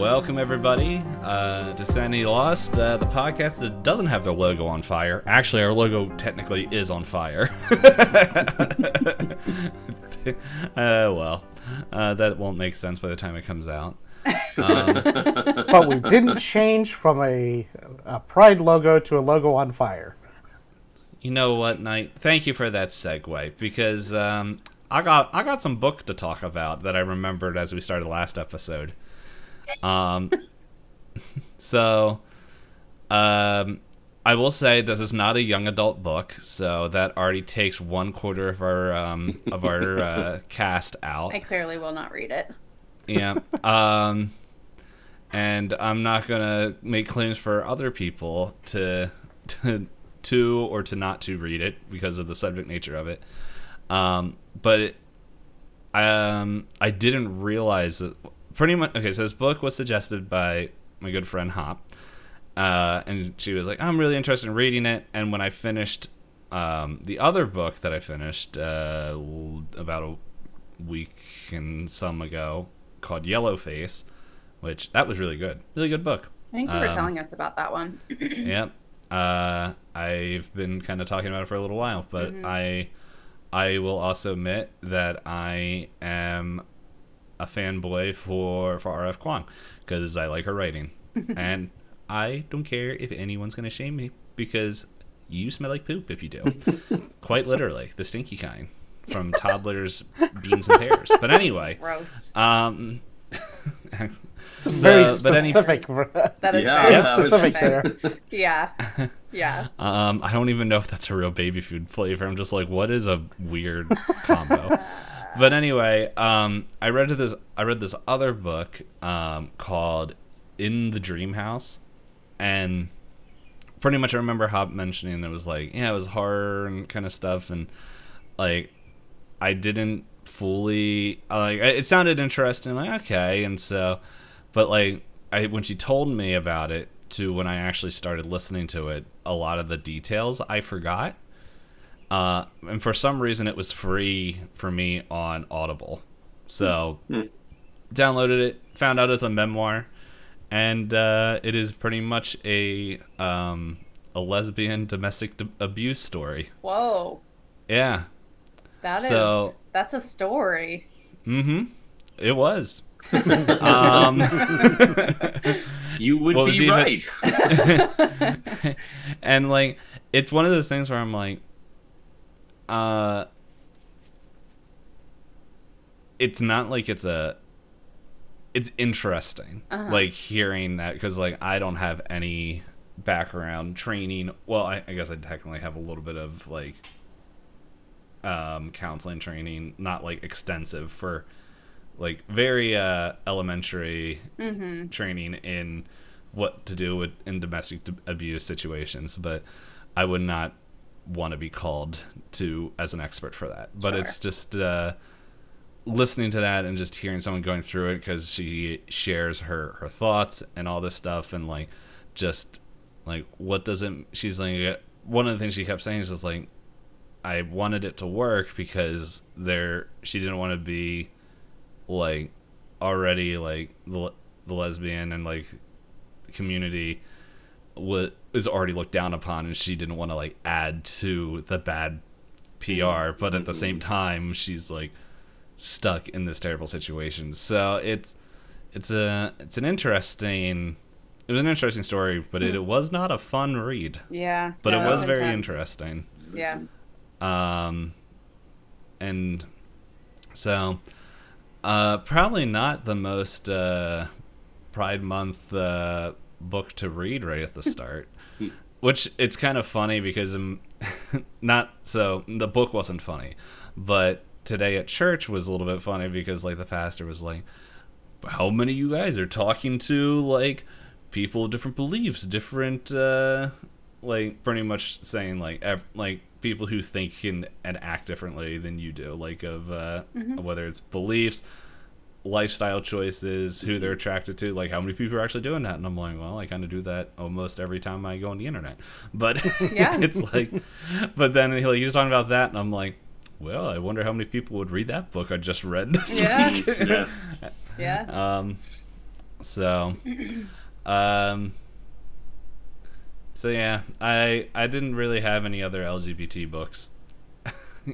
Welcome everybody to Sanity Lost, the podcast that doesn't have their logo on fire. Actually, our logo technically is on fire. That won't make sense by the time it comes out. But we didn't change from a Pride logo to a logo on fire. You know what, Nite? Thank you for that segue, because I got some book to talk about that I remembered as we started the last episode. I will say this is not a young adult book, so that already takes 1/4 of our cast out. I clearly will not read it. Yeah. And I'm not gonna make claims for other people to or to not to read it because of the subject nature of it. But I didn't realize that. Pretty much, okay, so this book was suggested by my good friend Hop, and she was like, I'm really interested in reading it, and when I finished the other book that I finished about a week and some ago, called Yellowface, which, that was really good book. I think you were telling us about that one. Yep. I've been kind of talking about it for a little while, but I will also admit that I am a fanboy for R.F. Kuang, because I like her writing. And I don't care if anyone's going to shame me, because you smell like poop if you do. Quite literally, the stinky kind, from toddlers, beans, and pears. But anyway. Gross. It's very specific. That is very specific there. Yeah. Yeah. I don't even know if that's a real baby food flavor. I'm just like, what is a weird combo? But anyway, I read this other book called In the Dream House, and pretty much I remember Hop mentioning it was like, yeah, it was horror and kind of stuff, and like I didn't fully like it sounded interesting, like okay, and so, but like when she told me about it to when I actually started listening to it, a lot of the details I forgot. And for some reason it was free for me on Audible. So downloaded it, found out it's a memoir, and it is pretty much a lesbian domestic abuse story. Whoa. Yeah. That's a story. It was. You would be right. And like, it's one of those things where I'm like, it's not like it's interesting, like hearing that, because like I don't have any background training. Well, I guess I technically have a little bit of like counseling training, not like extensive, for like very elementary training in what to do in domestic abuse situations, but I would not want to be called to as an expert for that. But It's just listening to that and just hearing someone going through it, because she shares her thoughts and all this stuff, and like just like what doesn't, she's like, one of the things she kept saying is just like, I wanted it to work because she didn't want to be like already like the lesbian and like community is already looked down upon, and she didn't want to like add to the bad PR, but at the same time she's like stuck in this terrible situation. So it was an interesting story, but it was not a fun read. Yeah. But it was very intense. interesting. Yeah. And so probably not the most Pride Month book to read right at the start, which it's kind of funny because the book wasn't funny, but today at church was a little bit funny because like the pastor was like, how many of you guys are talking to like people of different beliefs, different like pretty much saying like people who think and act differently than you do, like of whether it's beliefs, lifestyle choices, who they're attracted to, like how many people are actually doing that. And I'm like, well, I kind of do that almost every time I go on the internet, but yeah. It's like, but then he's talking about that, and I'm like, well, I wonder how many people would read that book I just read this week. Yeah. So, so yeah, I didn't really have any other LGBT books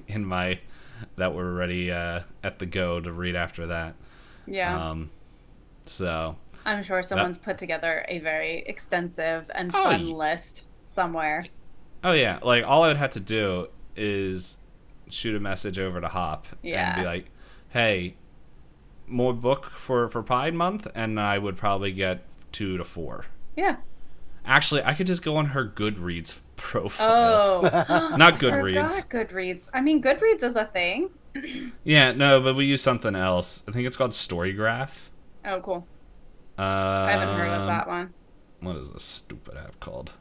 in my that were ready at the go to read after that. Yeah. So I'm sure someone's put together a very extensive and fun list somewhere. Oh yeah, like all I would have to do is shoot a message over to Hop and be like, "Hey, more book for Pride Month," and I would probably get 2 to 4. Yeah. Actually, I could just go on her Goodreads profile. Oh, not Goodreads. I forgot Goodreads. I mean, Goodreads is a thing. Yeah, no, but we use something else. I think it's called Storygraph. Oh, cool. I haven't heard of that one. What is this stupid app called?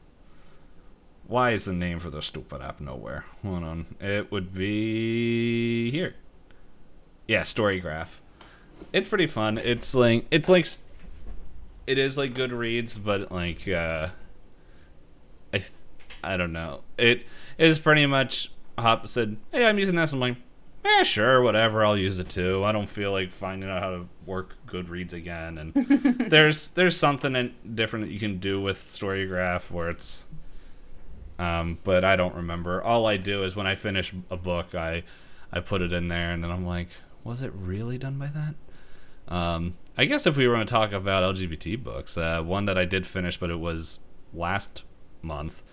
Why is the name for the stupid app nowhere? Hold on. It would be here. Yeah, Storygraph. It's pretty fun. It is like Goodreads, but like I don't know. It is pretty much Hop said, "Hey, I'm using this." I'm like, sure, whatever. I'll use it too. I don't feel like finding out how to work Goodreads again. And there's something different that you can do with Storygraph where it's, but I don't remember. All I do is when I finish a book, I put it in there, and then I'm like, was it really done by that? I guess if we were going to talk about LGBT books, one that I did finish, but it was last month,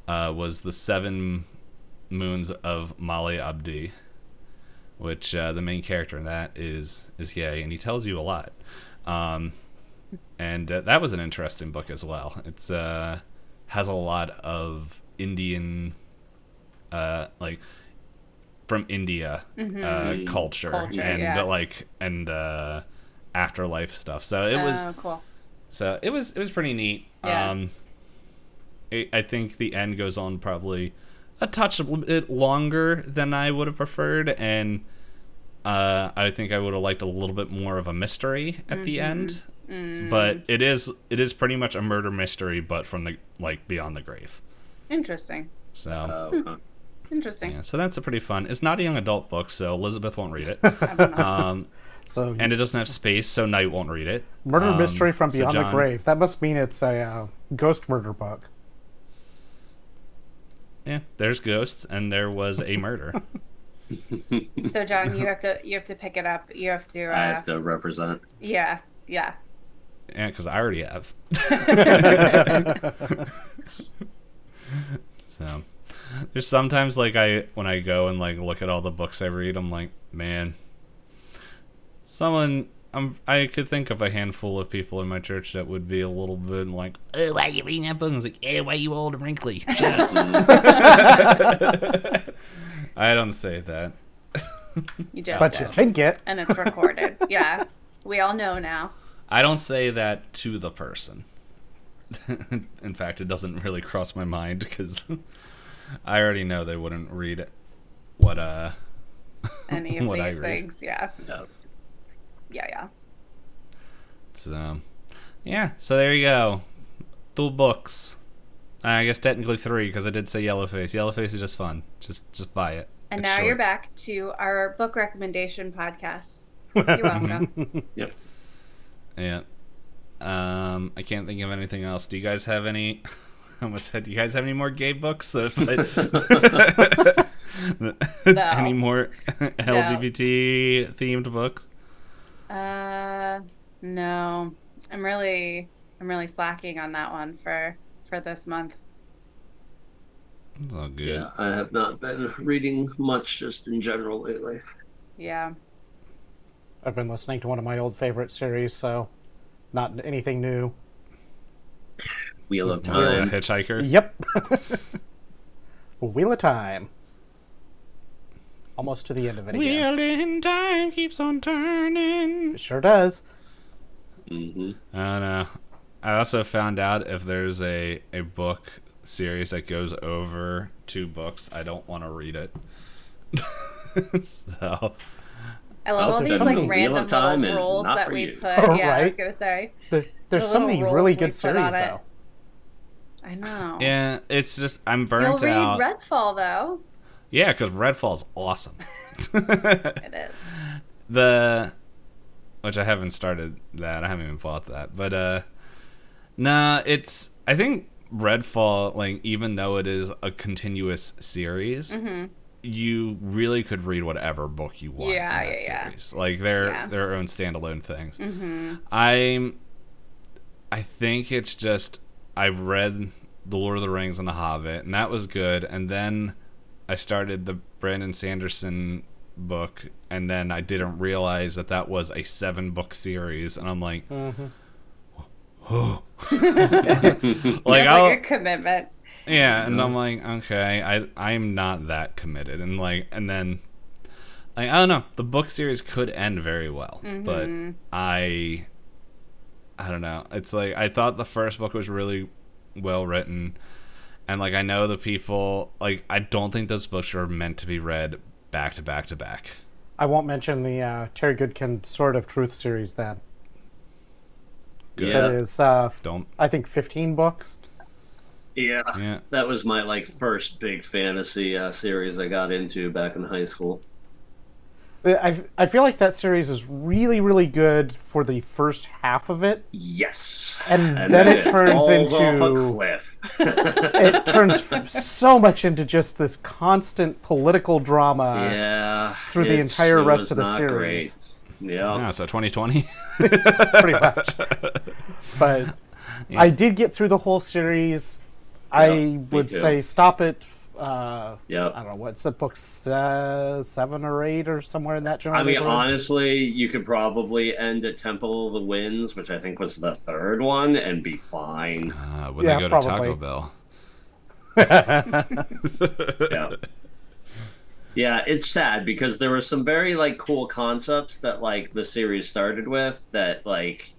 was The 7 Moons of Mali Abdi, which the main character in that is gay, and he tells you a lot. And that was an interesting book as well. It's has a lot of Indian, like from India culture and afterlife stuff. So it was cool. So it was pretty neat. Yeah. I think the end goes on probably a touch a bit longer than I would have preferred, and I think I would have liked a little bit more of a mystery at the end. But it is pretty much a murder mystery, but from the beyond the grave. Interesting. So interesting. Yeah, so that's a pretty fun. It's not a young adult book, so Elizabeth won't read it. So and it doesn't have space, so Nite won't read it. Murder mystery from beyond the grave. That must mean it's a ghost murder book. Yeah, there's ghosts, and there was a murder. So John, you have to pick it up. You have to. I have to represent. Yeah. Yeah, because I already have. So, there's sometimes when I go and look at all the books I read, I'm like, man, I could think of a handful of people in my church that would be a little bit like, "Oh, why are you reading that book?" I was like, "Hey, why are you old and wrinkly? Shut up." I don't say that. You just but you think it. And it's recorded. Yeah. We all know now. I don't say that to the person. In fact, it doesn't really cross my mind because I already know they wouldn't read what any of what these things. Yeah. No. Yeah. So, yeah. So there you go. 2 books. I guess technically 3 because I did say Yellowface. Yellowface is just fun. Just buy it. And it's now short. you're back to our book recommendation podcast. You're welcome. Yep. Yeah. I can't think of anything else. Do you guys have any? I almost said, do you guys have any more gay books? Any more LGBT themed books? No. I'm really slacking on that one for this month. It's all good. Yeah, I have not been reading much just in general lately. Yeah. I've been listening to one of my old favorite series, so not anything new. Wheel of Time. Hitchhiker? Yep. Wheel of Time. Almost to the end of it again. Wheel in time keeps on turning. It sure does. Mm-hmm. I don't know. I also found out if there's a book series that goes over 2 books, I don't want to read it. So... I love all these random little rules that we put. Yeah, right? I was gonna say. There's so many really good series, though. I know. Yeah, it's just I'm burnt You'll out. read Redfall though. Yeah, because Redfall's awesome. It is. which I haven't started that. I haven't even bought that. But nah, I think Redfall, like, even though it is a continuous series, you really could read whatever book you want in that series. Like, they're their own standalone things. I think it's just, I read The Lord of the Rings and The Hobbit, and that was good. And then I started the Brandon Sanderson book, and then I didn't realize that was a 7-book series, and I'm like, oh. Like a commitment. Yeah, and I'm like, okay, I'm not that committed, and then, like, I don't know, the book series could end very well, but I don't know. It's like, I thought the first book was really well written, and, like, I know the people, like, I don't think those books are meant to be read back to back to back. I won't mention the Terry Goodkin Sword of Truth series then. Good. That is, Don't. I think, 15 books. Yeah, that was my, like, first big fantasy series I got into back in high school. I feel like that series is really, really good for the first half of it. Yes. And then it turns falls into off a cliff. It turns so much into just this constant political drama through the entire rest of the series. Great. Yeah. So 2020? Pretty much. But I did get through the whole series. I would say stop it. I don't know, what's the book, 7 or 8 or somewhere in that genre? I mean, honestly, you could probably end at Temple of the Winds, which I think was the 3rd one, and be fine. When they go to Taco Bell. Yeah, it's sad because there were some very, like, cool concepts that, like, the series started with that, like,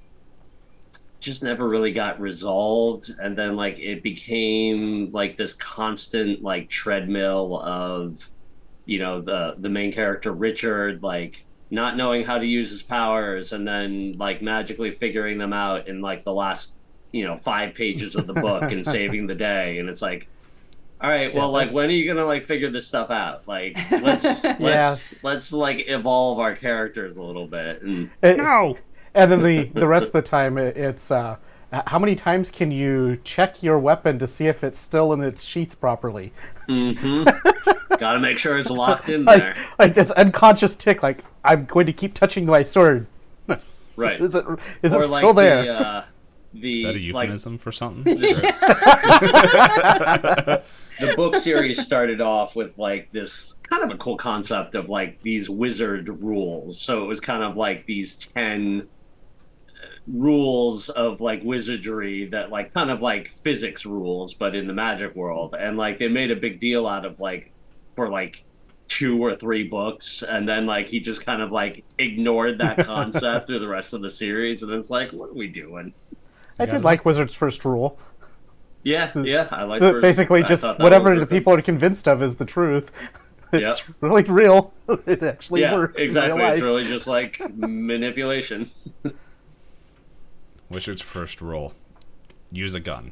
just never really got resolved, and then, like, it became, like, this constant, like, treadmill of, you know, the main character Richard, like, not knowing how to use his powers, and then, like, magically figuring them out in, like, the last, 5 pages of the book and saving the day. And it's like, all right, well, like, when are you gonna, like, figure this stuff out? Like, let's like, evolve our characters a little bit. And And then the rest of the time, it's how many times can you check your weapon to see if it's still in its sheath properly? Gotta make sure it's locked in there. Like this unconscious tick, like, I'm going to keep touching my sword. Right. Is it still there? Is that a euphemism for something? The book series started off with, like, this kind of a cool concept of, like, these wizard rules. So it was kind of like these 10 rules of, like, wizardry that, like, kind of like physics rules, but in the magic world. And, like, they made a big deal out of, like, for, like, 2 or 3 books, and then, like, he just kind of, like, ignored that concept through the rest of the series, and it's like, what are we doing? I did like Wizard's First Rule. Yeah, I like basically just whatever the people are convinced of is the truth. It's really real. It actually works. Exactly. In real life. It's really just like manipulation. Wizard's first rule: use a gun.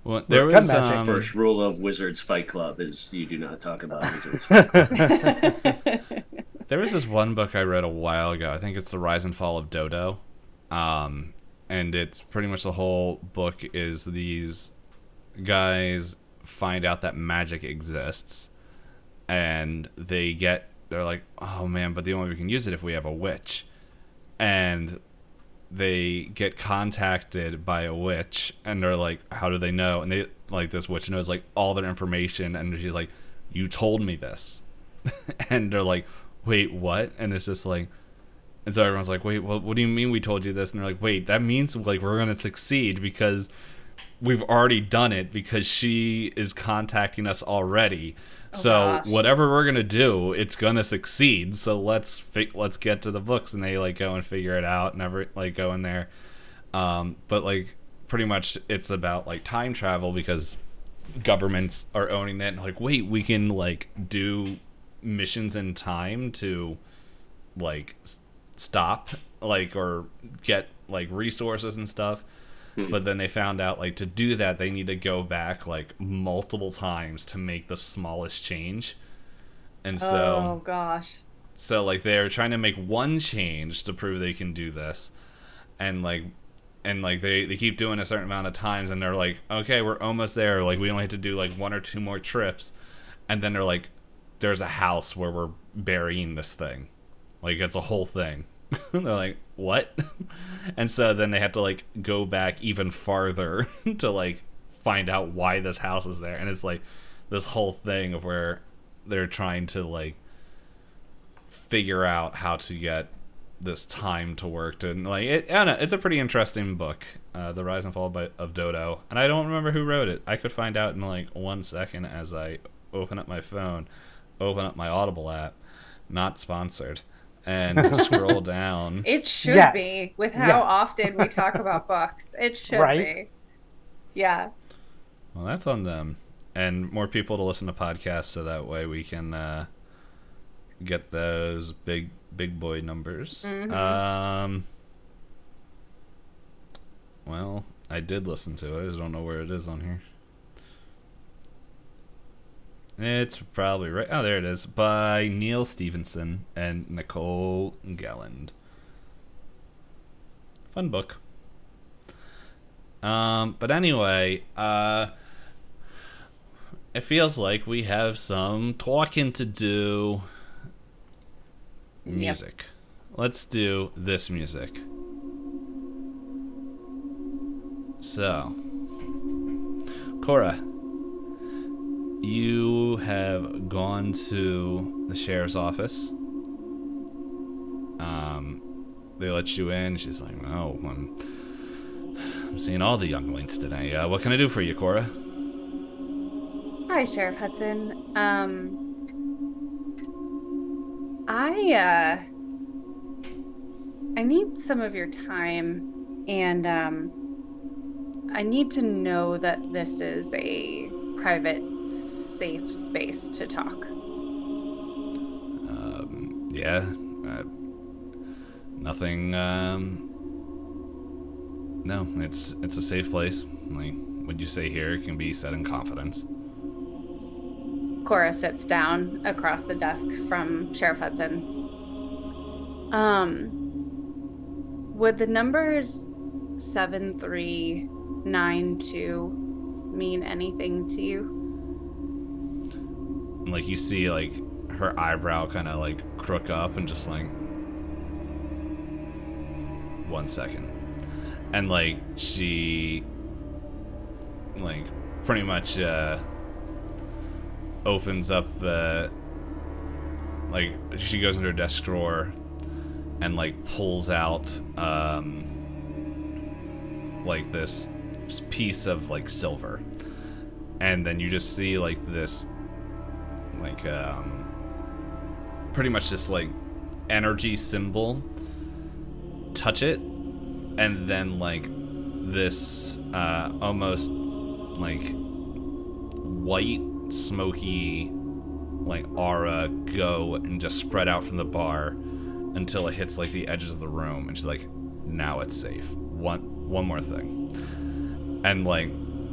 Well, there was first rule of Wizards Fight Club is you do not talk about Wizards Fight Club. There was this one book I read a while ago. I think it's The Rise and Fall of Dodo. And it's pretty much the whole book is these guys find out that magic exists, and they're like, oh man, but the only way we can use it if we have a witch. And they get contacted by a witch, and they're like, how do they know? And they, like, this witch knows, like, all their information, and she's like, you told me this. And they're like, wait, what? And it's just like, and so everyone's like, wait, well, what do you mean we told you this? And they're like, wait, that means, like, we're going to succeed because we've already done it, because she is contacting us already. Whatever we're going to do, it's going to succeed. So let's get to the books. And they, like, go and figure it out and go in there. But, like, pretty much it's about, like, time travel, because governments are owning that. And, like, wait, we can, like, do missions in time to, like, stop, like, or get, like, resources and stuff. But then they found out, like, to do that they need to go back, like, multiple times to make the smallest change. And so oh gosh, so like they're trying to make one change to prove they can do this, and they keep doing a certain amount of times, and they're like, okay, we're almost there, like we only have to do like 1 or 2 more trips, and then they're like, there's a house where we're burying this thing, like it's a whole thing. They're like, what? And so then they have to like go back even farther to like find out why this house is there, and it's like this whole thing of where they're trying to like figure out how to get this time to work. And like I don't know, it's a pretty interesting book, The Rise and Fall of Dodo, and I don't remember who wrote it. I could find out in like 1 second as I open up my phone, open up my Audible app, not sponsored, and scroll down. It should be, with how often we talk about books. It should be. Yeah. Well, that's on them, and more people to listen to podcasts, so that way we can get those big boy numbers. Well, I did listen to it. I just don't know where it is on here. It's probably right. Oh, there it is. By Neil Stevenson and Nicole Gelland. Fun book. But anyway, it feels like we have some talking to do. Music. Yep. Let's do this music. So, Cora, you have gone to the sheriff's office. They let you in. She's like, "Oh, I'm seeing all the younglings today. What can I do for you, Cora?" Hi, Sheriff Hudson. I need some of your time, and I need to know that this is a private, safe space to talk. Yeah. Nothing. No, it's a safe place. Like what you say here can be said in confidence. Cora sits down across the desk from Sheriff Hudson. Would the numbers 7392 mean anything to you? Like you see, like her eyebrow kind of like crook up and just like 1 second, and like she like pretty much opens up like she goes into her desk drawer and like pulls out like this piece of like silver, and then you just see like this like pretty much this like energy symbol touch it, and then like this almost like white smoky like aura go and just spread out from the bar until it hits like the edges of the room, and she's like, now it's safe. One more thing, and like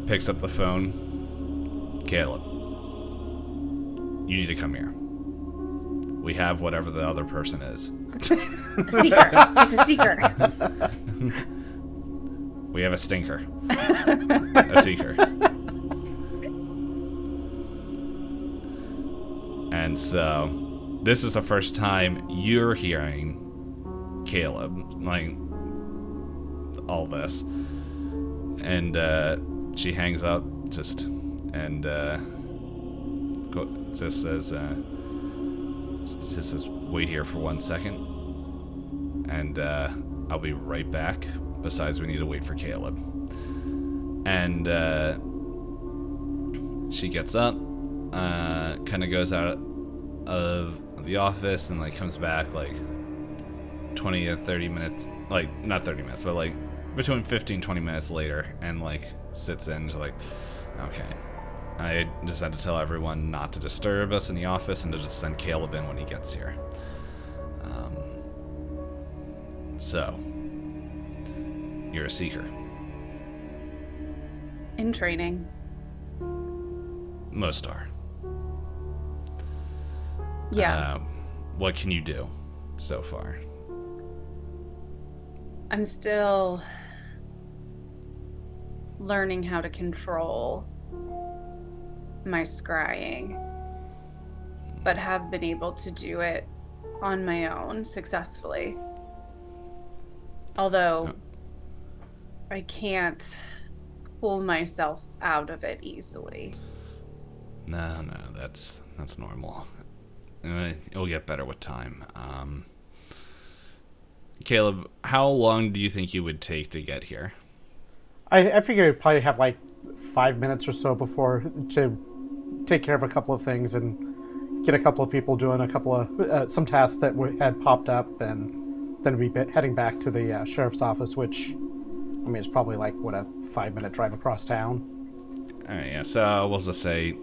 picks up the phone. Caleb, you need to come here. We have whatever the other person is. A seeker. It's a seeker. We have a stinker. A seeker. And so, this is the first time you're hearing Caleb, like, all this. And she hangs up, just says, wait here for 1 second, and I'll be right back. Besides, we need to wait for Caleb. And she gets up, kind of goes out of the office, and like comes back like 20 to 30 minutes, like not 30 minutes, but like between 15-20 minutes later, and like sits in. She's like, okay, I just had to tell everyone not to disturb us in the office and to just send Caleb in when he gets here. So, you're a seeker. In training. Most are. Yeah. what can you do so far? I'm still learning how to control my scrying, but have been able to do it on my own successfully. Although I can't pull myself out of it easily. No, that's normal. It'll get better with time. Caleb, how long do you think you would take to get here? I figure I'd probably have like 5 minutes or so before to take care of a couple of things and get a couple of people doing a couple of some tasks that had popped up, and then we'd be heading back to the sheriff's office, which, I mean, it's probably like, what, a 5-minute drive across town. All right, yeah, so we'll just say...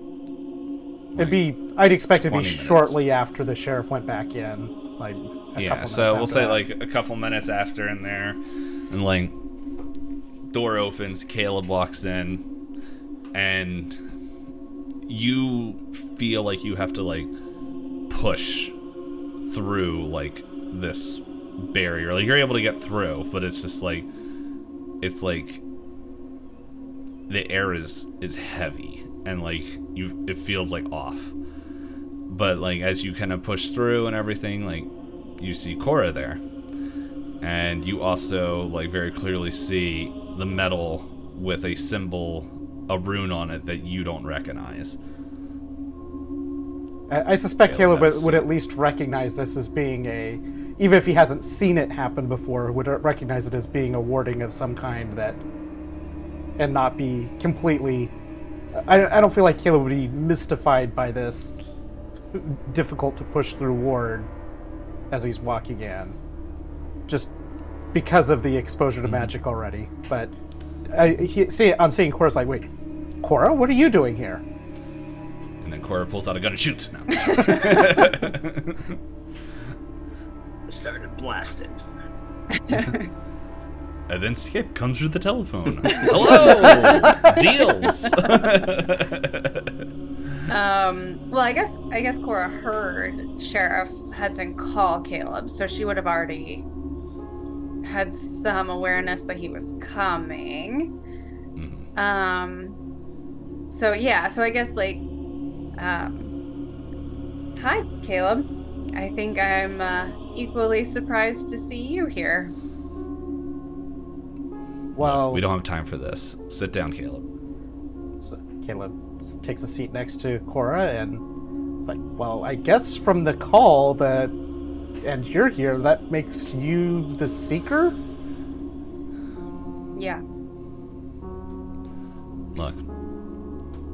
I'd expect it to be shortly after the sheriff went back in, like a couple minutes so we'll say that. like a couple minutes after in there, and like door opens, Caleb walks in, and you feel like you have to like push through like this barrier. Like you're able to get through, but it's just like the air is heavy, and like it feels like off. But like as you kind of push through and everything, like you see Cora there, and you also like very clearly see the metal with a symbol, a rune on it that you don't recognize. I suspect Caleb would at least recognize this as being even if he hasn't seen it happen before, would recognize it as being a warding of some kind, and not be completely... I don't feel like Caleb would be mystified by this difficult to push through ward as he's walking in, just because of the exposure to magic already. But I'm seeing Cora's like, wait, Cora, what are you doing here? And then Cora pulls out a gun and shoots. No. Started blasting. And then Skip comes through the telephone. Hello, deals. Well, I guess Cora heard Sheriff Hudson call Caleb, so she would have already had some awareness that he was coming. Mm-hmm. So I guess like, hi, Caleb. I think I'm equally surprised to see you here. Well, we don't have time for this. Sit down, Caleb. So Caleb takes a seat next to Cora, and it's like, well, I guess from the call and you're here, that makes you the Seeker? Yeah. Look,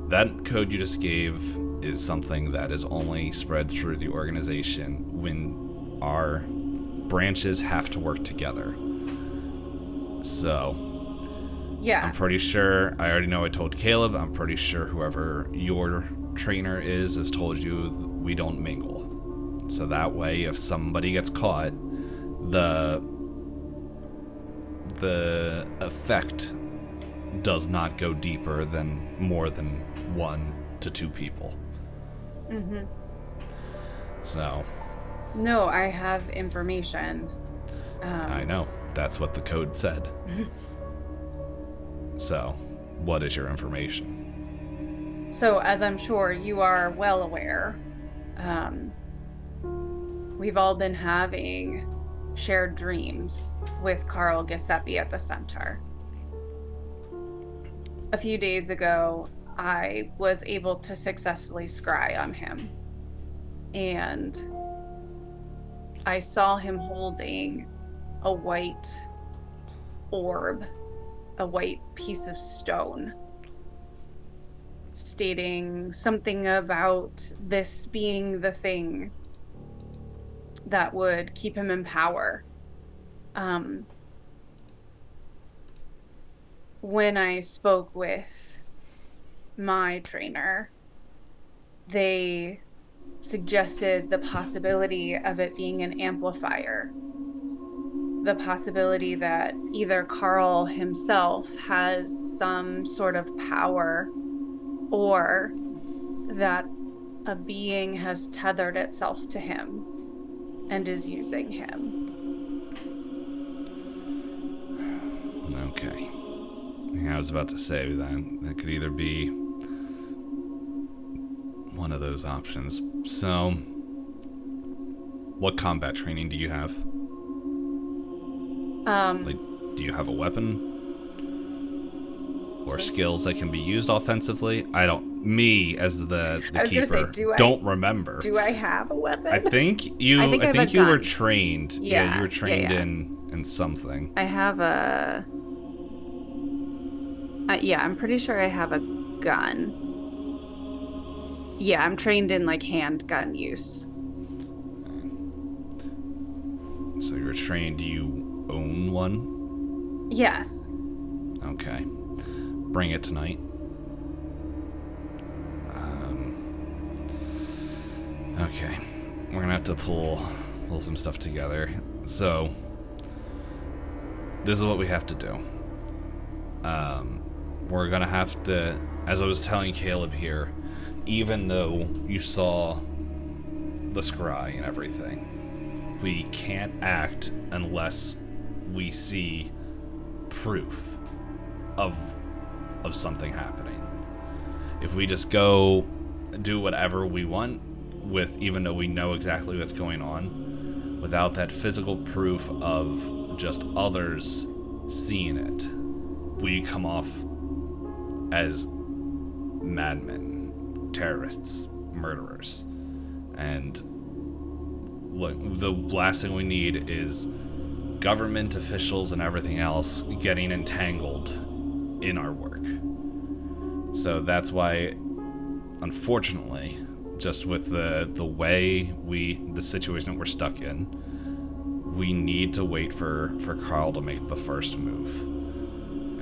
that code you just gave is something that is only spread through the organization when our branches have to work together. So... yeah. I'm pretty sure, I already know I told Caleb, I'm pretty sure whoever your trainer is has told you we don't mingle. So that way, if somebody gets caught, the effect does not go deeper than more than 1 to 2 people. Mm-hmm. So. No, I have information. I know. That's what the code said. So, what is your information? So, as I'm sure you are well aware, we've all been having shared dreams with Carl Giuseppe at the center. A few days ago, I was able to successfully scry on him, and I saw him holding a white orb, a white piece of stone, stating something about this being the thing that would keep him in power. When I spoke with my trainer, they suggested the possibility of it being an amplifier. The possibility that either Carl himself has some sort of power, or that a being has tethered itself to him and is using him. Okay. Yeah, I was about to say that could either be one of those options. So, what combat training do you have? Like, do you have a weapon? Or skills that can be used offensively? Me as the keeper, don't remember. Do I have a weapon? I think you were trained. Yeah, you were trained in something. I have a yeah, I'm pretty sure I have a gun. Yeah, I'm trained in like handgun use. So you're trained, do you own one? Yes. Okay. Bring it tonight. Okay. We're gonna have to pull some stuff together. So this is what we have to do. We're gonna have to, as I was telling Caleb here, even though you saw the scry and everything, we can't act unless we see proof of something happening. If we just go do whatever we want with, even though we know exactly what's going on, without that physical proof of just others seeing it, we come off as madmen, terrorists, murderers. And look, the last thing we need is government officials and everything else getting entangled in our work. So that's why, unfortunately, just with the way the situation that we're stuck in, we need to wait for Carl to make the first move.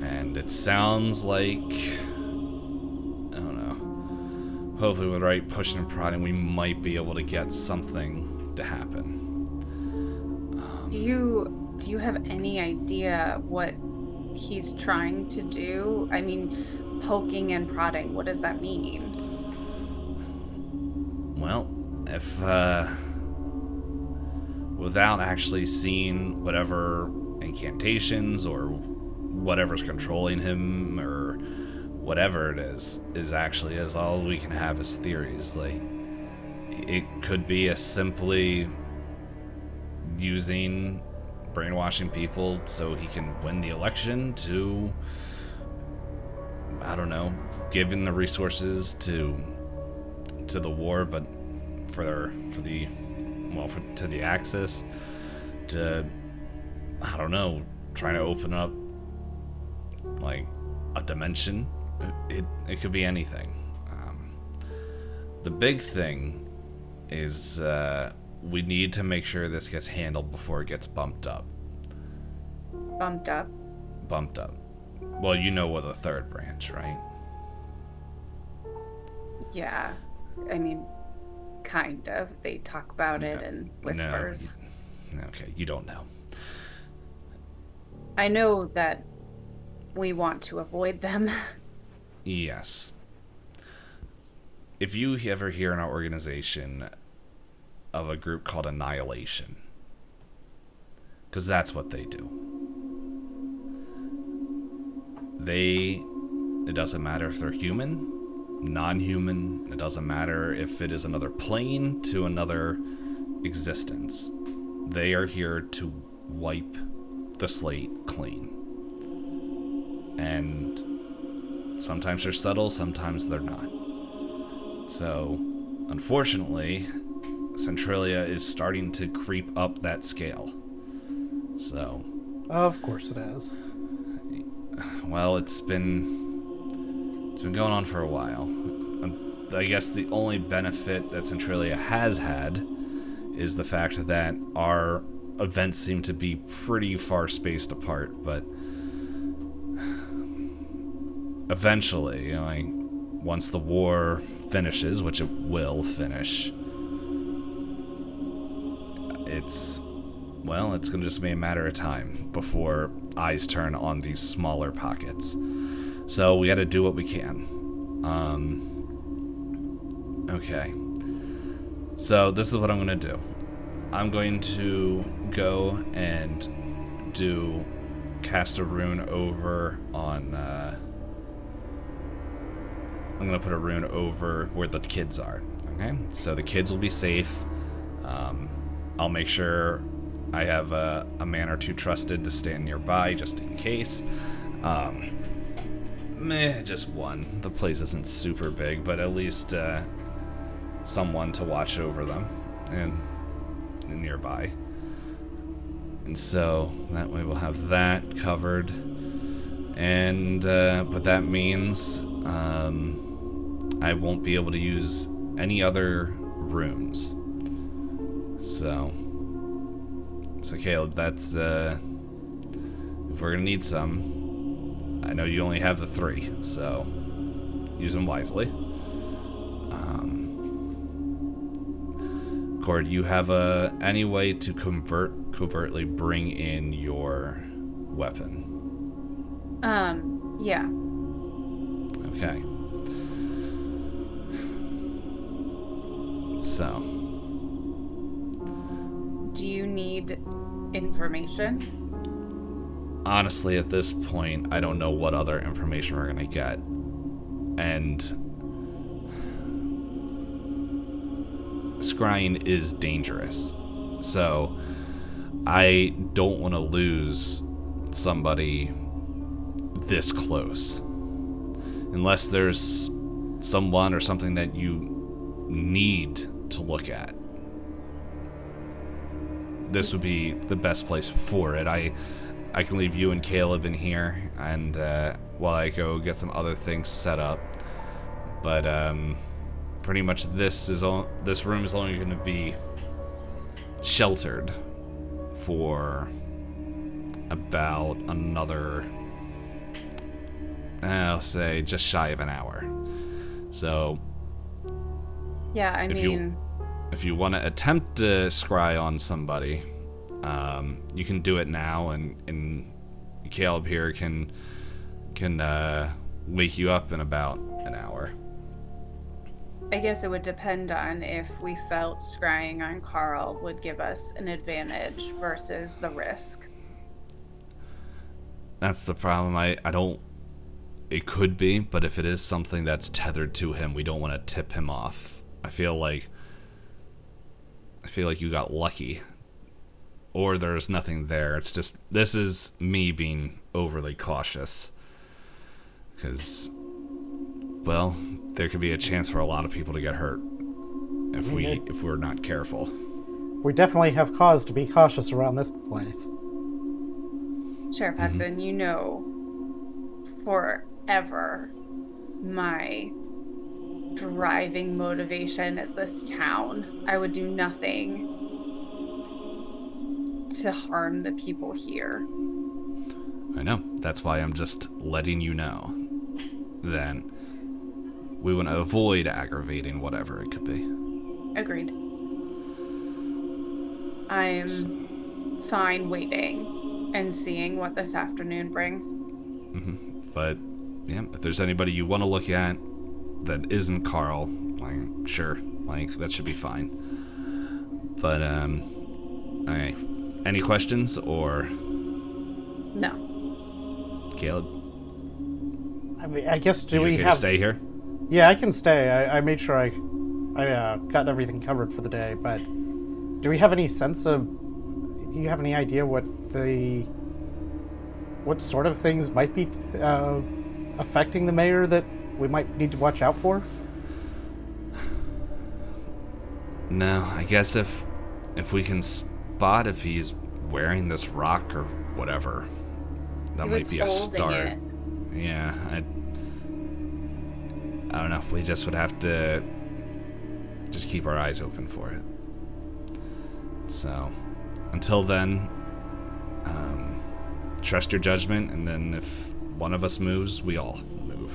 And it sounds like, I don't know, hopefully with the right pushing and prodding, we might be able to get something to happen. Do you have any idea what he's trying to do? I mean, poking and prodding, what does that mean? Well, if without actually seeing whatever incantations or whatever's controlling him or whatever it is actually is all we can have as theories. Like, it could be as simply using brainwashing people so he can win the election, to, I don't know, giving the resources to the war, but to the Axis, to, I don't know, trying to open up like a dimension. It could be anything. The big thing is we need to make sure this gets handled before it gets bumped up. Bumped up? Bumped up. Well, you know what the third branch, right? Yeah. I mean, kind of. They talk about it in whispers. No. Okay, you don't know. I know that we want to avoid them. Yes. If you ever hear in our organization of a group called Annihilation, because that's what they do. It doesn't matter if they're human, non-human, it doesn't matter if it is another plane to another existence. They are here to wipe the slate clean. And sometimes they're subtle, sometimes they're not. So, unfortunately, Centralia is starting to creep up that scale. So, of course it has. Well, it's been going on for a while. I guess the only benefit that Centralia has had is the fact that our events seem to be pretty far spaced apart, but eventually, like, once the war finishes, which it will finish, it's going to just be a matter of time before eyes turn on these smaller pockets. So we got to do what we can. Okay. So this is what I'm going to do. I'm going to go and cast a rune over on, I'm going to put a rune over where the kids are, okay? So the kids will be safe. I'll make sure I have a man or two trusted to stand nearby just in case. Just one. The place isn't super big, but at least someone to watch over them and nearby. And so that way we'll have that covered. And what that means, I won't be able to use any other rooms. So Caleb, that's if we're gonna need some, I know you only have the 3, so use them wisely. Cord, you have any way to covertly bring in your weapon? Yeah. Okay. So. Do you need information? Honestly, at this point, I don't know what other information we're gonna get. And scrying is dangerous. So I don't want to lose somebody this close. Unless there's someone or something that you need to look at. This would be the best place for it. I can leave you and Caleb in here, and while I go get some other things set up. But pretty much this room is only going to be sheltered for about another, I'll say, just shy of an hour. So yeah, I mean, if you want to attempt to scry on somebody, you can do it now, and Caleb here can wake you up in about an hour. I guess it would depend on if we felt scrying on Carl would give us an advantage versus the risk. That's the problem. I don't... It could be, but if it is something that's tethered to him, we don't want to tip him off. I feel like you got lucky. Or there's nothing there. It's just... This is me being overly cautious. Because... Well, there could be a chance for a lot of people to get hurt if we're not careful. We definitely have cause to be cautious around this place. Sheriff Hudson, you know, forever my driving motivation is this town. I would do nothing to harm the people here. I know. That's why I'm just letting you know. Then we want to avoid aggravating whatever it could be. Agreed. I'm fine waiting and seeing what this afternoon brings. But, yeah, if there's anybody you want to look at that isn't Carl, like, sure, like, that should be fine. But, okay. Any questions, or? No. Caleb? I mean, I guess, do you we okay have... to stay here? Yeah, I can stay. I made sure I got everything covered for the day, but do we have any sense of... Do you have any idea what sort of things might be affecting the mayor that we might need to watch out for? No, I guess if we can spot if he's wearing this rock or whatever, that might be a start. It. Yeah, I don't know. We just would have to just keep our eyes open for it. So, until then, trust your judgment, and then if one of us moves, we all move.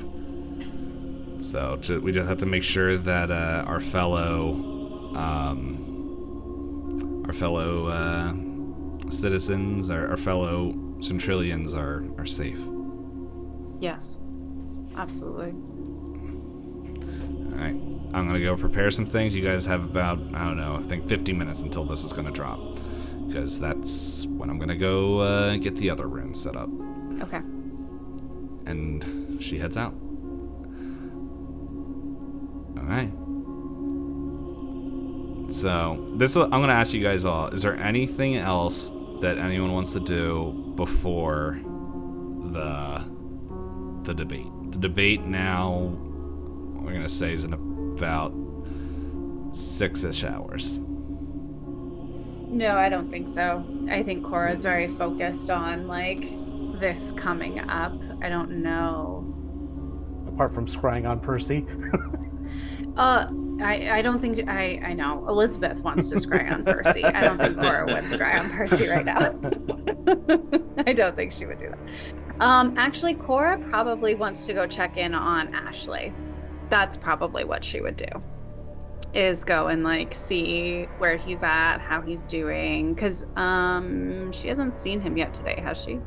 So, we just have to make sure that our fellow citizens, our fellow Centrillions are safe. Yes, absolutely. All right. I'm gonna go prepare some things. You guys have about, I don't know, I think 50 minutes until this is gonna drop, because that's when I'm gonna go get the other room set up. Okay. And she heads out. All right. So I'm gonna ask you guys all: is there anything else that anyone wants to do before the debate? The debate now, we're gonna say, is in about 6-ish hours. No, I don't think so. I think Cora's very focused on like this coming up. I don't know. Apart from scrying on Percy. I don't think I know. Elizabeth wants to scry on Percy. I don't think Cora would scry on Percy right now. I don't think she would do that. Actually, Cora probably wants to go check in on Ashley. That's probably what she would do. Is go and like see where he's at, how he's doing, because she hasn't seen him yet today, has she?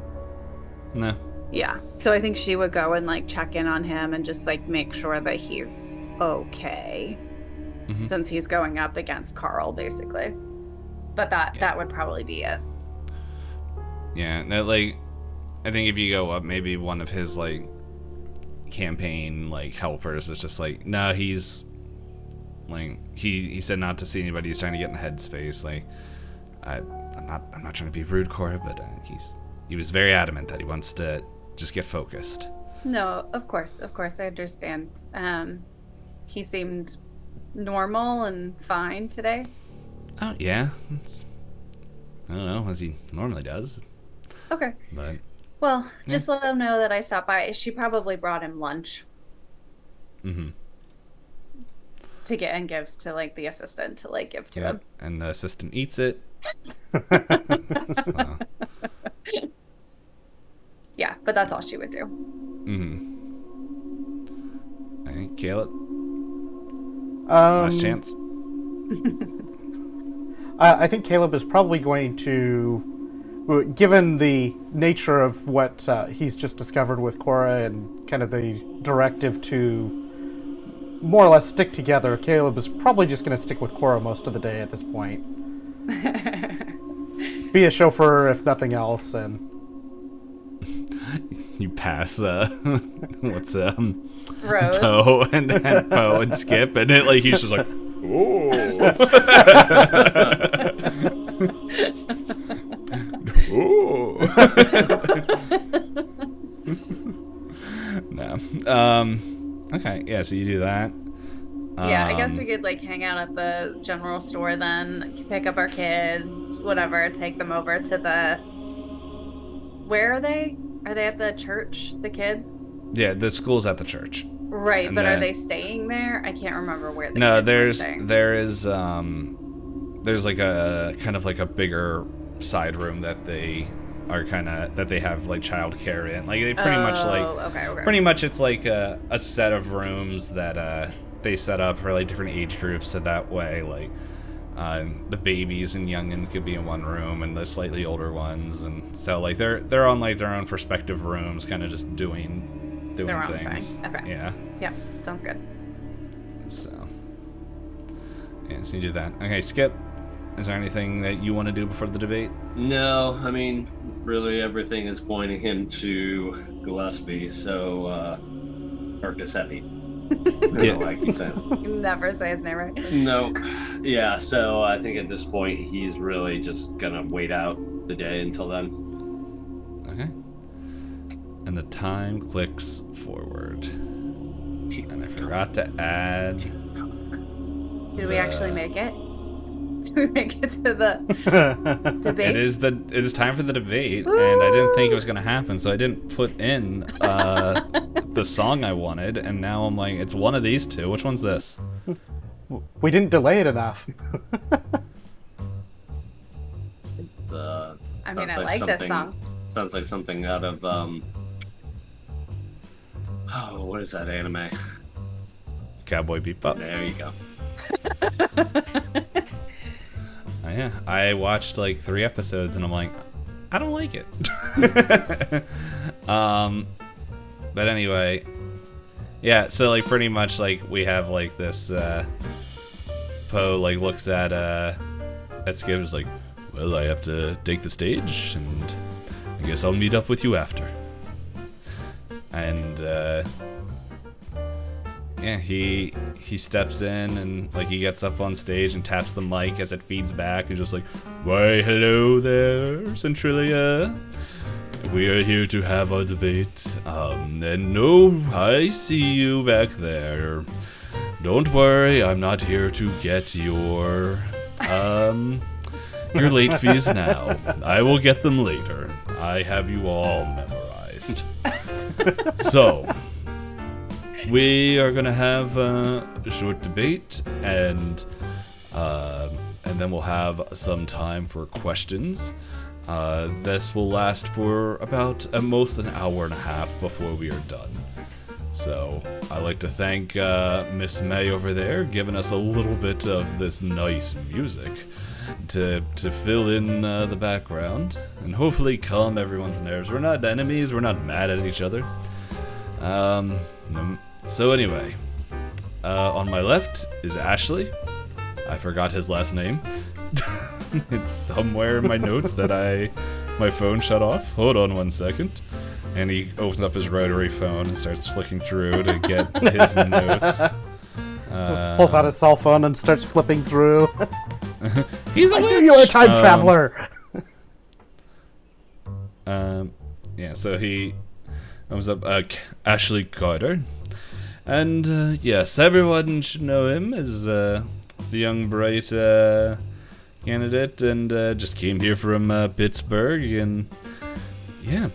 No. Yeah. So I think she would go and like check in on him and just like make sure that he's okay. Mm-hmm. Since he's going up against Carl, basically. But that would probably be it. Yeah, that, like, I think if you go up, maybe one of his like campaign like helpers is just like, no, he's like he said not to see anybody. He's trying to get in the headspace. Like, I'm not trying to be rude, Cora, but he was very adamant that he wants to just get focused. No, of course, I understand. He seemed normal and fine today. Oh yeah, I don't know, as he normally does. Okay. But well, just let him know that I stopped by. She probably brought him lunch. Mm-hmm. To get and gives to like the assistant to like give to him. And the assistant eats it. So. Yeah, but that's all she would do. Mm-hmm. All right, Caleb. Last chance. I think Caleb is probably going to, given the nature of what he's just discovered with Cora and kind of the directive to more or less stick together, Caleb is probably just going to stick with Cora most of the day at this point. Be a chauffeur, if nothing else, and... You pass, what's, Rose. Poe and Poe and Skip, and it, like, he's just like, ooh. Ooh. No. Okay, yeah, so you do that. Yeah, I guess we could, like, hang out at the general store then, pick up our kids, whatever, take them over to the... Where are they? Are they at the church, the kids? Yeah, the school's at the church. Right, And but then, are they staying there? I can't remember where the no, kids were staying. there's like a kind of like a bigger side room that they are that they have like childcare in. Like they pretty much like okay. Pretty much it's like a set of rooms that they set up for like different age groups, so that way like the babies and youngins could be in one room and the slightly older ones, and so like they're on like their own respective rooms, kind of just doing things. Okay. Yeah. Yep. Sounds good. So yeah, so you do that. Okay, Skip. Is there anything that you want to do before the debate? No, I mean, really everything is pointing him to Gillespie, so, or Giuseppe. Yeah. I keep saying. You never say his name right. No. Yeah, so I think at this point he's really just gonna wait out the day until then. Okay. And the time clicks forward. And I forgot to add... Did we actually make it? Did we make it to the debate? It is time for the debate, and I didn't think it was going to happen, so I didn't put in the song I wanted, and now I'm like, it's one of these two. Which one's this? We didn't delay it enough. I mean, I like this song. Sounds like something out of, oh, what is that anime? Cowboy Bebop. There you go. Oh, yeah, I watched like 3 episodes, and I'm like, I don't like it. But anyway, Yeah, so like pretty much like we have like this Poe like looks at Skip is like, well, I have to take the stage and I guess I'll meet up with you after. And yeah, he steps in and like he gets up on stage and taps the mic as it feeds back and just like, why hello there, Centrilia. We are here to have our debate. And no, I see you back there. Don't worry, I'm not here to get your late fees now. I will get them later. I have you all memorized. So, we are gonna have a short debate, and then we'll have some time for questions. This will last for about at most an hour and a half before we are done. So I'd like to thank Miss May over there, giving us a little bit of this nice music to fill in the background and hopefully calm everyone's nerves. We're not enemies. We're not mad at each other. So anyway, on my left is Ashley. I forgot his last name. It's somewhere in my notes that my phone shut off. Hold on 1 second. And he opens up his rotary phone and starts flicking through to get his notes. Pulls out his cell phone and starts flipping through. He's a witch! You're a time traveler! Yeah, so he comes up, Ashley Carter. And, yes, everyone should know him as the young, bright candidate, and just came here from Pittsburgh, and yeah,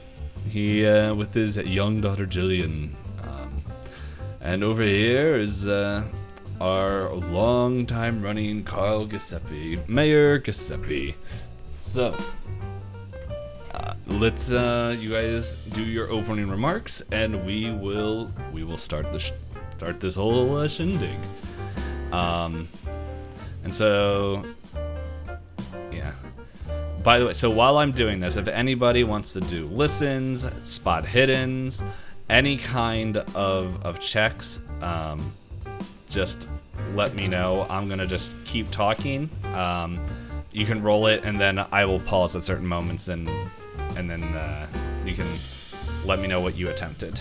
he with his young daughter Jillian, and over here is our long-time running Carl Giuseppe, Mayor Giuseppe. So let's you guys do your opening remarks, and we will start this whole shindig. And so. Yeah. By the way, so while I'm doing this, if anybody wants to do listens, spot hiddens, any kind of checks, just let me know. I'm gonna just keep talking. You can roll it, and then I will pause at certain moments, and then you can let me know what you attempted.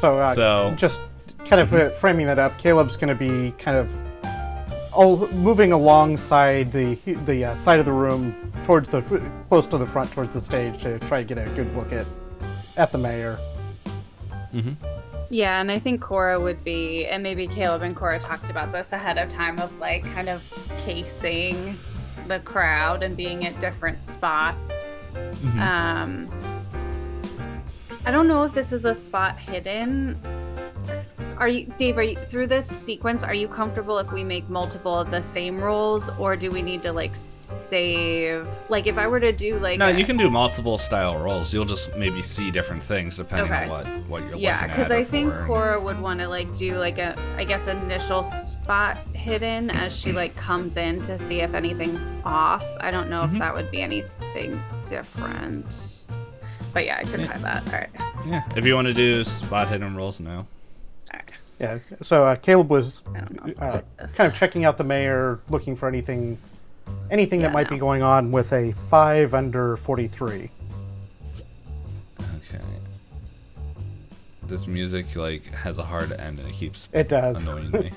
So just kind of framing that up, Caleb's gonna be kind of moving alongside the side of the room towards close to the front, towards the stage, to try to get a good look at the mayor. Mm-hmm. Yeah, and I think Cora would be, and maybe Caleb and Cora talked about this ahead of time, of like kind of casing the crowd and being at different spots. Mm-hmm. I don't know if this is a spot hidden. Dave, through this sequence, are you comfortable if we make multiple of the same rolls, or do we need to like save? Like if I were to do like you can do multiple style rolls. You'll just maybe see different things depending on what you're looking at. Yeah, because I think Cora would want to like do like a, I guess, initial spot hidden as she like comes in to see if anything's off. I don't know if that would be anything different. But yeah, I could try that. All right. Yeah, if you want to do spot hidden rolls now. Yeah, so Caleb was kind of checking out the mayor, looking for anything that might be going on with a 5 under 43. Okay. This music like has a hard end and it does annoying me.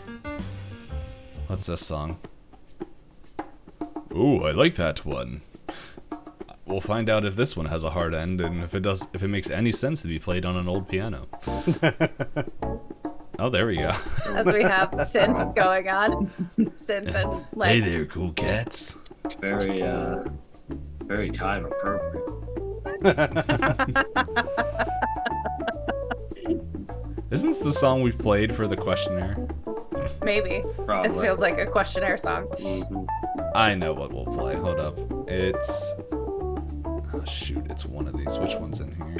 What's this song? Ooh, I like that one. We'll find out if this one has a hard end and if it makes any sense to be played on an old piano. Oh, there we go. As we have synth going on. Synth and like... Hey there, cool cats. It's very time appropriate. Isn't this the song we played for the questionnaire? Maybe. Probably. This feels like a questionnaire song. Mm-hmm. I know what we'll play. Hold up. It's... Oh, shoot. It's one of these. Which one's in here?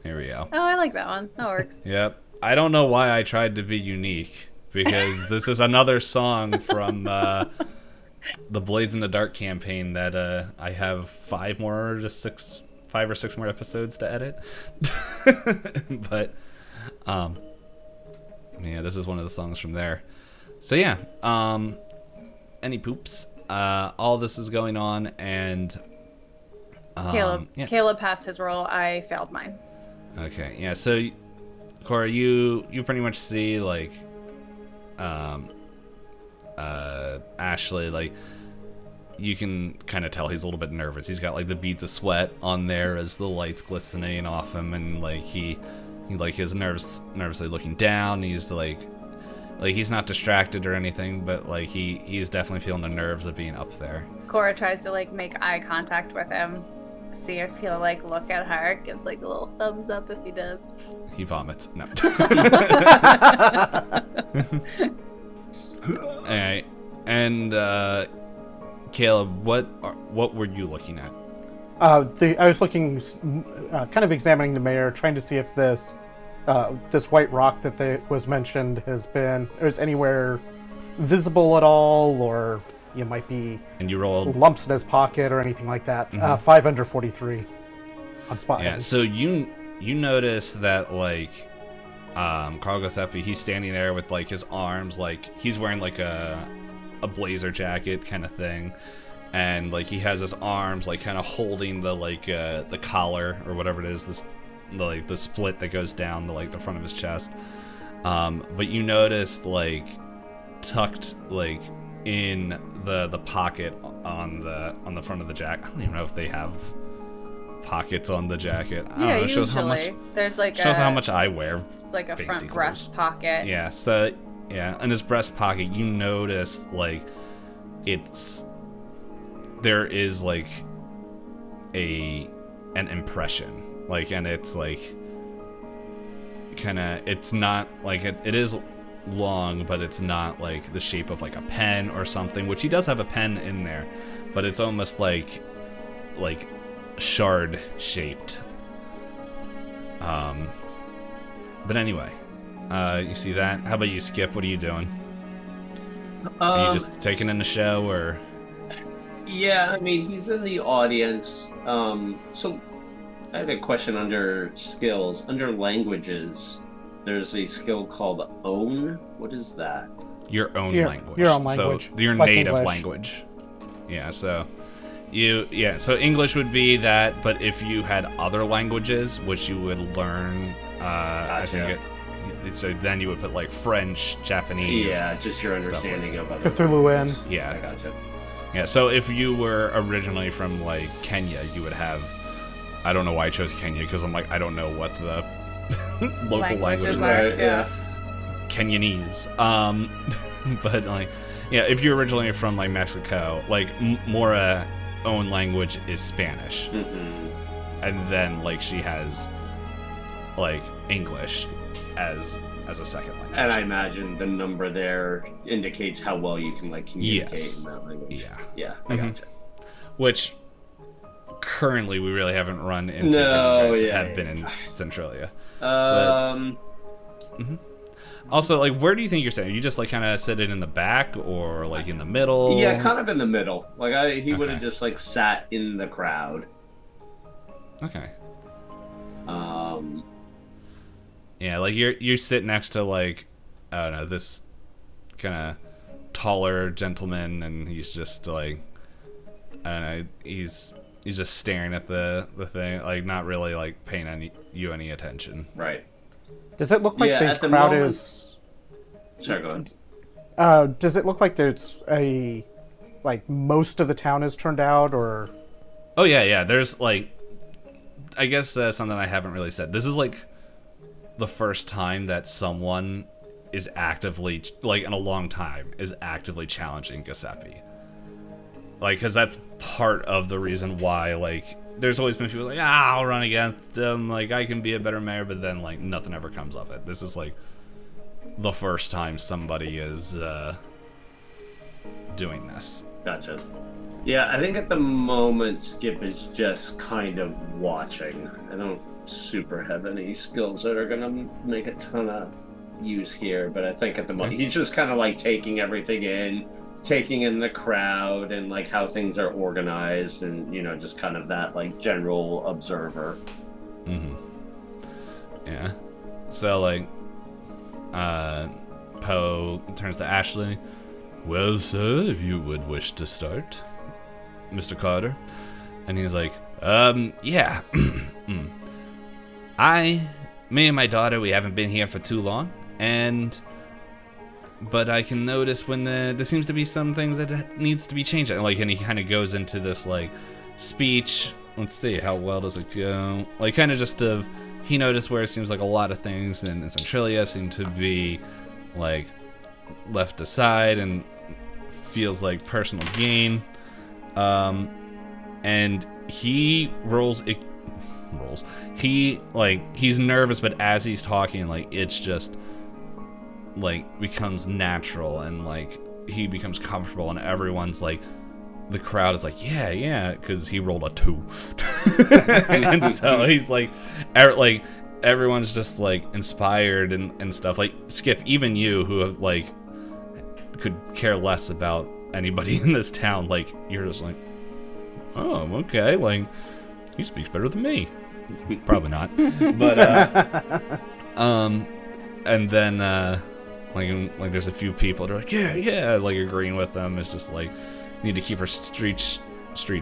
Here we go. Oh, I like that one. That works. Yep. I don't know why I tried to be unique, because this is another song from the Blades in the Dark campaign that I have 5 5 or 6 more episodes to edit. But yeah, this is one of the songs from there. So yeah, any poops? All this is going on, and Caleb passed his roll. I failed mine. Okay, yeah. So, Cora, you pretty much see like, Ashley, like, you can kind of tell he's a little bit nervous. He's got like the beads of sweat on there as the light's glistening off him, and like he like is nervously looking down. He's like he's not distracted or anything, but like he's definitely feeling the nerves of being up there. Cora tries to like make eye contact with him, see if he'll like look at her, gives like a little thumbs up if he does. He vomits. No. Alright, and Caleb, what were you looking at? I was looking, kind of examining the mayor, trying to see if this white rock that was mentioned is anywhere visible at all, or you might be. And you rolled lumps in his pocket or anything like that. 543 on spot. Yeah. So you notice that like, Carl Gothepi, he's standing there with like his arms, like he's wearing like a blazer jacket kind of thing, and like he has his arms like kind of holding the like the collar or whatever it is, the split that goes down the front of his chest. But you noticed like tucked like in the pocket on the front of the jacket. I don't even know if they have pockets on the jacket. I don't know. It shows how much. There's like how much I wear. It's like a front breast pocket. Yeah. So yeah, in his breast pocket, you notice like there is like an impression, like, and it's like it's not like it is long, but it's not like the shape of like a pen or something, which he does have a pen in there, but it's almost like shard shaped. But anyway, you see that? How about you, Skip? What are you doing? Are you just taking in the show, or? Yeah, I mean, he's in the audience. So I had a question under skills. Under languages, there's a skill called own. What is that? Your own language. Your own language. So your like native English. language. Yeah, so so English would be that, but if you had other languages, which you would learn, I think so then you would put like French, Japanese. Yeah, just your understanding of other Cthulhuan. Yeah. I gotcha. Yeah, so if you were originally from like Kenya, you would have, I don't know why I chose Kenya, because I'm like, I don't know what the local language is. Right, yeah. Kenyanese. But like, yeah, if you're originally from like Mexico, like Mora own language is Spanish. Mm-hmm. And then like she has like English as a second language. And I imagine the number there indicates how well you can like communicate in that language. Yeah, I gotcha. Which currently we really haven't run into, because you guys have been in Centralia. Also, like, where do you think you're sitting? Are you just like kind of sitting in the back, or like in the middle? Yeah, kind of in the middle. Like he would have just like sat in the crowd. Okay. Yeah, like you sit next to like, I don't know, this kind of taller gentleman, and he's just like, I don't know, he's just staring at the thing, like not really like paying any attention. Right. Does it look like the crowd is? Sorry, go ahead. Does it look like there's like most of the town is turned out, or? Oh yeah. There's like, I guess something I haven't really said. This is like the first time that someone is actively, like in a long time, is actively challenging Giuseppe. Like, because that's part of the reason why, like, there's always been people like, I'll run against them, like, I can be a better mayor, but then, like, nothing ever comes of it. This is, like, the first time somebody is doing this. Gotcha. Yeah, I think at the moment, Skip is just kind of watching. I don't super have any skills that are going to make a ton of use here, but I think at the moment, he's just kind of, like, taking everything in, taking in the crowd and like how things are organized, and just kind of that like general observer. Yeah. So like Poe turns to Ashley. Well, sir, if you would wish to start, Mr. Carter. And he's like, yeah. Me and my daughter, we haven't been here for too long, but I can notice when there seems to be some things that needs to be changed. And he kind of goes into this like speech. Let's see, how well does it go? Like kind of just he noticed where it seems like a lot of things in Centralia seem to be like left aside and feels like personal gain. And he he's nervous, but as he's talking, like it's just like becomes natural, and like he becomes comfortable, and everyone's like, the crowd is like, yeah, because he rolled a 2. And so he's like everyone's just like inspired and stuff. Like Skip, even you who have like could care less about anybody in this town, like you're just like, oh, okay, like he speaks better than me. Probably not, but and then like there's a few people that are like, yeah, like agreeing with them. It's just like need to keep our streets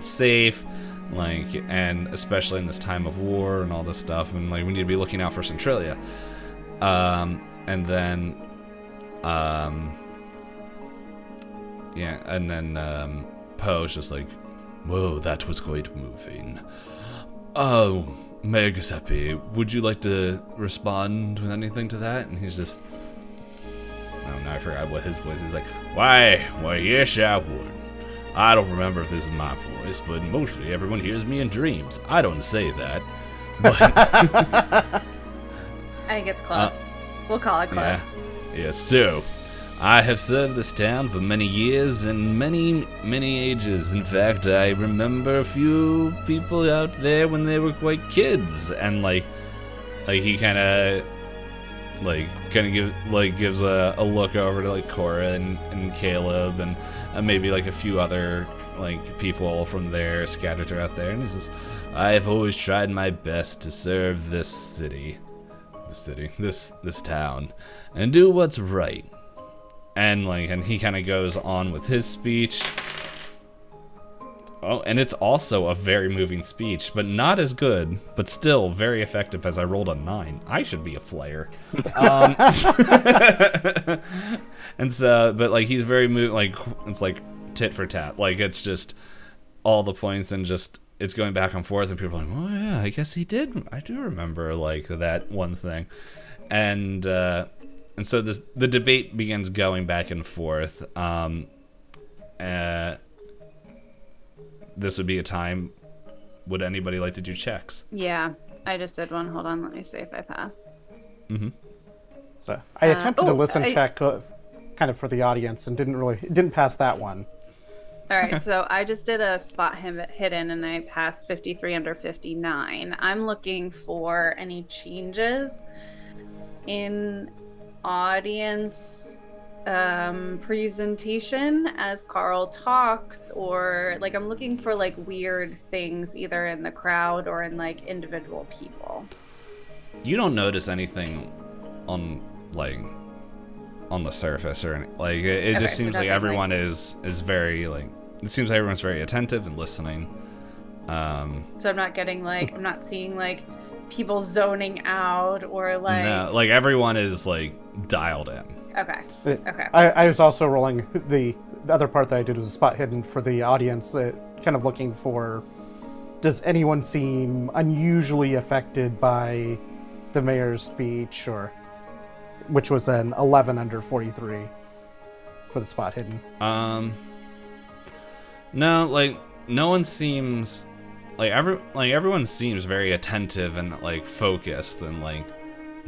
safe, like, and especially in this time of war and all this stuff, and like we need to be looking out for Centralia. And then yeah, and then Poe's just like, whoa, that was quite moving. Oh, Mayor Giuseppe, would you like to respond with anything to that? And he's just, oh no, I forgot what his voice is like. Why, yes, I would. I don't remember if this is my voice, but mostly everyone hears me in dreams. I don't say that, but I think it's close. We'll call it close. Yeah, so I have served this town for many years and many ages. In fact, I remember a few people out there when they were quite kids, and like he kind of gives a look over to like Cora and Caleb and maybe like a few other like people from there scattered throughout there, and he says, I've always tried my best to serve this town, and do what's right. And he kind of goes on with his speech. Oh, and it's also a very moving speech, but not as good, but still very effective, as I rolled a 9. I should be a flayer. And so, but like he's very like it's like tit for tat. Like it's just all the points, and just it's going back and forth, and people are like, oh yeah, I guess he did. I do remember like that one thing, and so the debate begins going back and forth. This would be a time. Would anybody like to do checks? Yeah, I just did one. Hold on, let me see if I passed. So I attempted a listen check, kind of for the audience, and didn't pass that one. All right, so I just did a spot hidden, and I passed 53 under 59. I'm looking for any changes in audience presentation as Carl talks, or like I'm looking for like weird things either in the crowd or in like individual people. You don't notice anything on the surface or anything. Like it just seems like everyone is very like, it seems like everyone's very attentive and listening. So I'm not getting like, I'm not seeing like people zoning out or like, no, like everyone is like dialed in. Okay. I was also rolling the other part that I did was a spot hidden for the audience, kind of looking for, does anyone seem unusually affected by the mayor's speech, or which was an 11 under 43 for the spot hidden. No, like no one seems everyone seems very attentive and like focused and like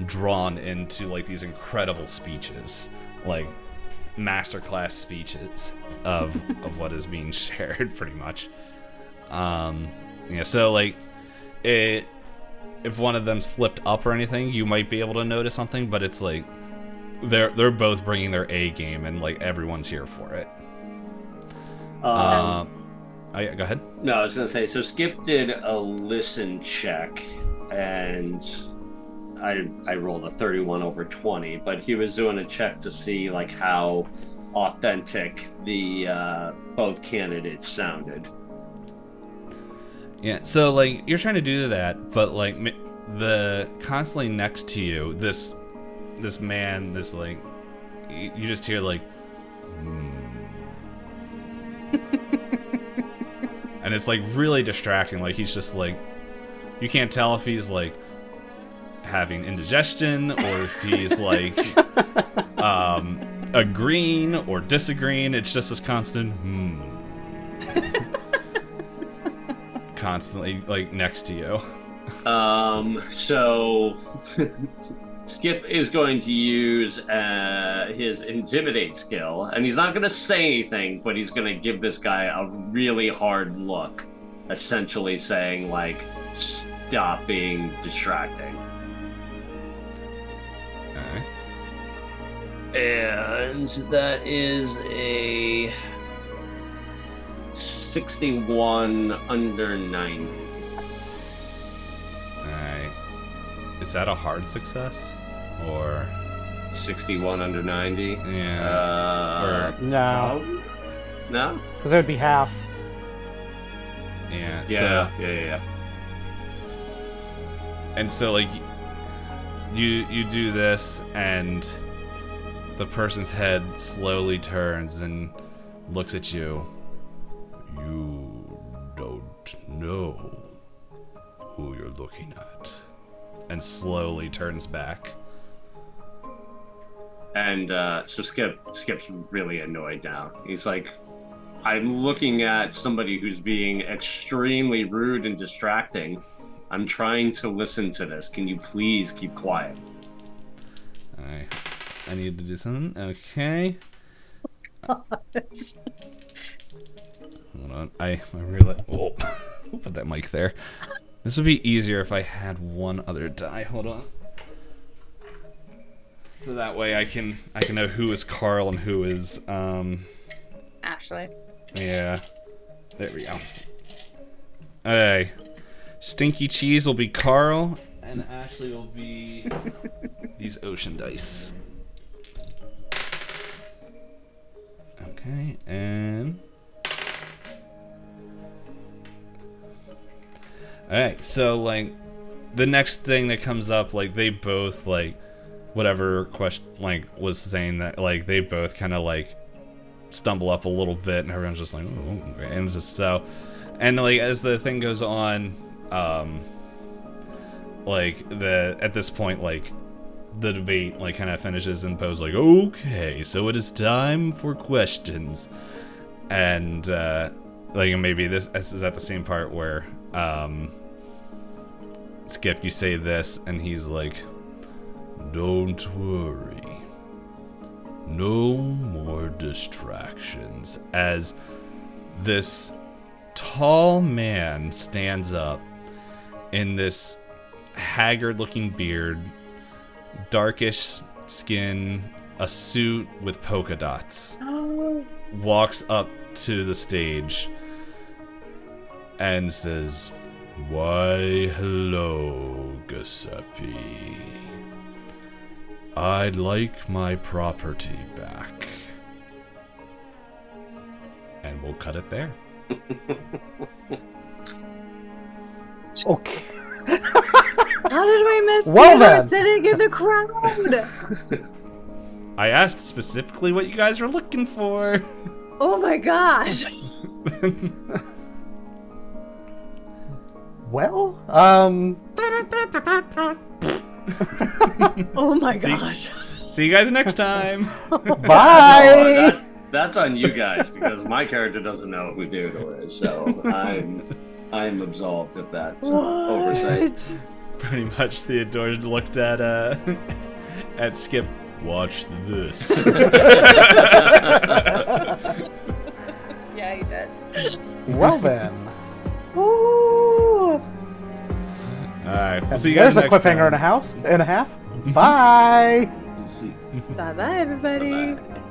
drawn into like these incredible speeches, like masterclass speeches of what is being shared, pretty much. Yeah, so like if one of them slipped up or anything, you might be able to notice something, but it's like they're both bringing their A game, and like everyone's here for it. Go ahead. No, I was going to say, so Skip did a listen check, and I rolled a 31 over 20, but he was doing a check to see like how authentic the both candidates sounded. Yeah, so like you're trying to do that, but like the constantly next to you, this man, this like you just hear like, and it's like really distracting. Like he's just like, you can't tell if he's like having indigestion or if he's like agreeing or disagreeing. It's just this constant constantly like next to you. So Skip is going to use his intimidate skill, and he's not going to say anything, but he's going to give this guy a really hard look, essentially saying like, stop being distracting. And that is a 61 under 90. Alright. Is that a hard success? Or 61 under 90? Yeah. No. No? Because it would be half. Yeah. Yeah. And so like you do this, and the person's head slowly turns and looks at you. You don't know who you're looking at. And slowly turns back. And so Skip's really annoyed now. He's like, I'm looking at somebody who's being extremely rude and distracting. I'm trying to listen to this. Can you please keep quiet? I need to do something. Okay. Hold on. I realize. Oh, put that mic there. This would be easier if I had one other die. Hold on. So that way I can know who is Carl and who is Ashley. Yeah. There we go. Okay. Stinky Cheese will be Carl, and Ashley will be these ocean dice. Okay, and alright, so like the next thing that comes up, like they both like whatever question like was saying that like they both kind of like stumble up a little bit, and everyone's just like, oh, and it's just so, and like as the thing goes on, like at this point like the debate like kind of finishes, and Poe's like, okay, so it is time for questions, and like maybe this is at the same part where Skip, you say this, and he's like, don't worry, no more distractions, as this tall man stands up in this haggard looking beard, darkish skin, a suit with polka dots, walks up to the stage and says, why, hello, Giuseppe. I'd like my property back. And we'll cut it there. Okay. How did we miss Well, Theodore then. sitting in the crowd? I asked specifically what you guys were looking for. Oh my gosh. Well, Oh my gosh. See you guys next time. bye. No, that's on you guys, because my character doesn't know who Theodore is, so I'm absolved of that oversight. What? Pretty much Theodore looked at Skip. Watch this. Yeah, you did. Well then. Ooh. Alright, we'll see you guys There's a next cliffhanger time. and a half. Bye. Bye bye, everybody. Bye-bye.